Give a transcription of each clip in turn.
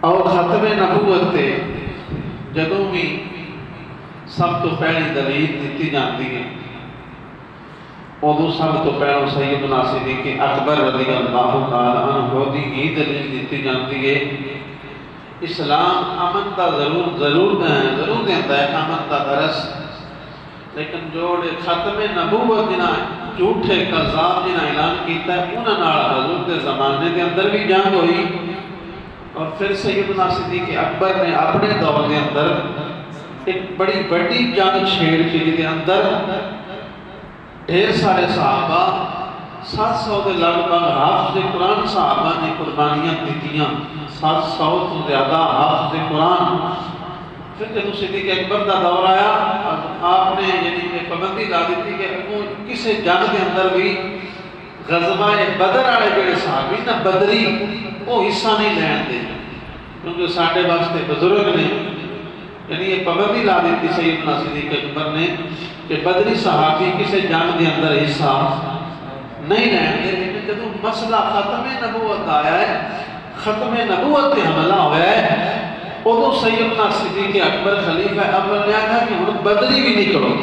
اور ختم نبوت تے جدوں بھی سب تو پہلی دلیل دیتی جاتی ہے ادو سب تو پہلو سیدنا صدیق اکبر رضی اللہ تعالی عنہ دی ہی دلیل دیتی جاتی ہے۔ اسلام امن کا ضرور دیتا ہے، امن کا درس، لیکن جو ختم نبوت جنہ جھوٹے کذاب جنہ اعلان کیتا ہے انہاں نال حضور کے زمانے کے اندر بھی جنگ ہوئی، اور پھر سیدنا صدیق اکبر نے اپنے دور کے اندر ایک بڑی جنگ چھیڑ کے جدے اندر ڈھیر سارے صحابہ 700 کے لگ بھگ حافظ قرآن صحابہ نے قربانیاں دیتیاں، 700 تو زیادہ حافظ قرآن۔ پھر جب صدیق اکبر کا دور آیا آپ نے یعنی پابندی لا دیتی کہ کسی جنگ کے اندر بھی غزوہ بدر والے جڑے صحابی نا بدری وہ حصہ نہیں لین دے، کیونکہ ساڈے واسطے بزرگ نے، یعنی یہ پابندی لا دیتی سیدنا صدیق اکبر نے کہ بدری صحابی کسی جنگ کے اندر حصہ نہیں لین دے۔ لیکن جب مسئلہ ختم نبوت آیا ہے، ختم نبوت پہ حملہ ہوا ہے، ادو سیدنا صدیق اکبر خلیفہ اول نے کہا کہ ہن بدری بھی نکلو،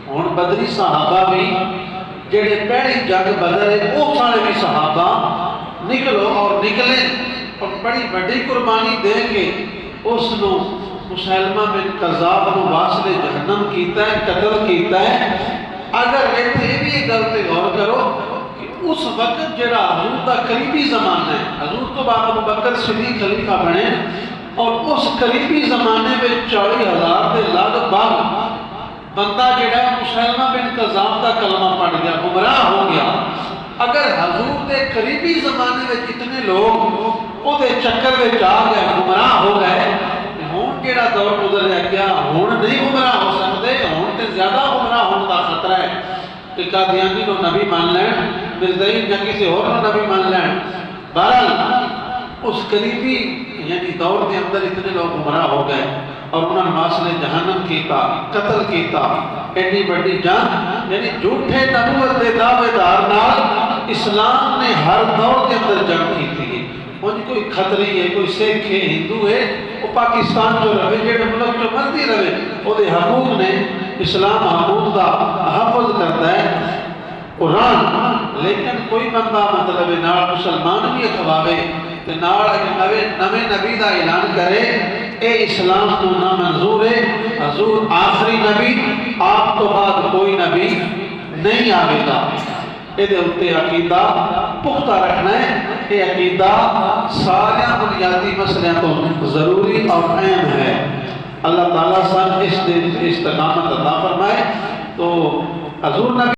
ہن بدری صحابہ بھی جڑے پہلی جنگ بدر ہے وہ سارے بھی صحابہ نکلو، اور نکلے اور بڑی بڑی قربانی دے کے اس نو مسلمہ بن کذاب نو واصل جہنم کیتا ہے، قتل کیتا ہے۔ اگر ایتھے بھی گل تے غور کرو کہ اس وقت جڑا حضور دا قریبی زمانہ ہے، حضور تو بعد ابو بکر صدیق خلیفہ بنے، اور اس قریبی زمانے میں 40,000 دے لگ بھگ بندہ جڑا مسلمہ بن کذاب کا کلمہ پڑھ گیا، گمراہ ہو گیا۔ اگر حضور دے قریبی زمانے میں اتنے لوگ وہ دے چکر میں آ گئے، گمراہ ہو گئے، ہون جڑا دور گزر ہے کیا ہون نہیں گمراہ ہو سکتے؟ ہون تے زیادہ گمراہ ہونے کا خطرہ ہے کہ قادیانی نو نبی مان لین، مرزائی یا کسی اور نو نبی مان لین۔ بہرحال اس قریبی یعنی دور کے اندر اتنے لوگ گمراہ ہو گئے اور انہوں نے واصل جہنم کیتا، قتل کیتا، ایڈی بڑی جنگ، یعنی جھوٹے نبوت دے دعوے دار نال اسلام نے ہر دور کے اندر جنگ کی تھی۔ ان کوئی خطری ہے، کوئی سکھ ہے، ہندو ہے، وہ پاکستان جو رہے، جیڑے ملک جو مرضی رہے، وہ دے حقوق نے اسلام حقوق دا حفظ کرتا ہے قرآن۔ لیکن کوئی بندہ مطلب نال مسلمان بھی اخواوے تے نال نوے نبی دا اعلان کرے اے اسلام تو نہ منظور ہے، حضور آخری نبی، آپ تو بعد کوئی نبی نہیں آئے گا۔ اے دے اُتے عقیدہ پختہ رکھنا ہے، اے عقیدہ سارے بنیادی مسئلے تو ضروری اور اہم ہے۔ اللہ تعالیٰ سب اس استقامت عطا فرمائے۔ تو حضور نبی